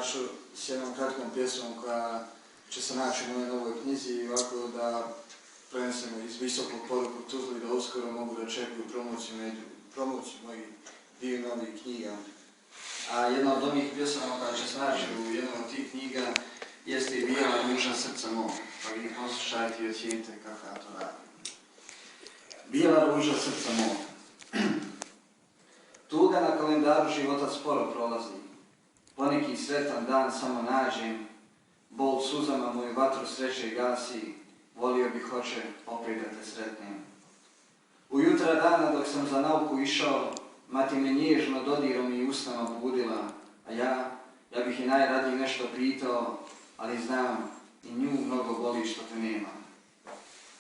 ja ću s jednom kratkom pjesmom koja će se naći u mojoj novoj knjizi i ovako da prenesemo iz visokog poruku Tuzli da uskoro mogu da čekuju promociju mojih dviju novih knjiga. A jedna od ovih pjesama koja će se naći u jednom od tih knjiga jeste i Bijela ruža srca mog, pa vi poslušajte i ocijenite kako ja to radim. Bijela ruža srca mog. Tuga na kalendaru života sporo prolazi. Poneki sretan dan samo nađem, bol suzama moju vatru sreće gasi, volio bih hoće opet da te sretnem. Ujutra dana dok sam za nauku išao, mati me nježno dodirom i usnama budila, a ja bih i najradije nešto pitao, ali znam i nju mnogo boli što te nema.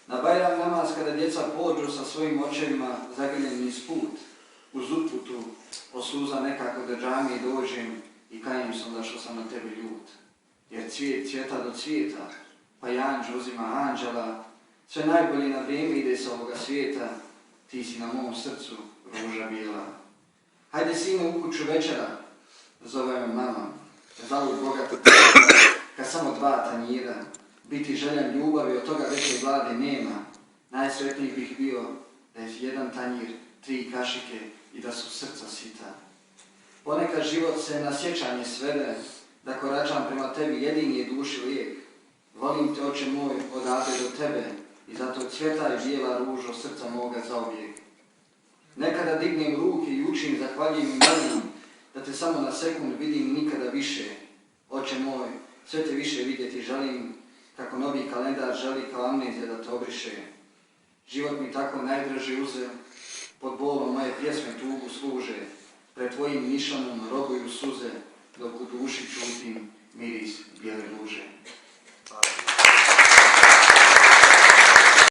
Na Bajram namaz kada djeca pođu sa svojim očevima zagrljeni niz put, uz uputu o suza nekako do džamije dođem i kajem se onda što sam na tebi ljut. Jer cvijet cvjeta do cvijeta, pa i anđel uzima anđela, sve najbolje na vrijeme ide sa ovoga svijeta, ti si na mom srcu ruža bijela. Hajde sine u kuću večera, zove me mama, zavu bogata kad samo 2 tanjira, biti željan ljubavi, od toga veće glade nema, najsretniji bih bio da je 1 tanjir, 3 kašike i da su srca sita. Ponekad život se na sjećanje svede, da koračam prema tebi jedini je duši lijek. Volim te, oče moj, odavde do tebe i zato cvjetaj bijela ružo srca moga zauvijek. Nekada dignem ruke i učim, zahvaljujem i molim, da te samo na sekund vidim nikada više. Oče moj, sve te više vidjeti želim, kako novi kalendar želi kao amnezija da te obriše. Život mi tako najdraži uze, pod bolom moje pjesme tugu služe, pred tvojim nišanom robuju suze,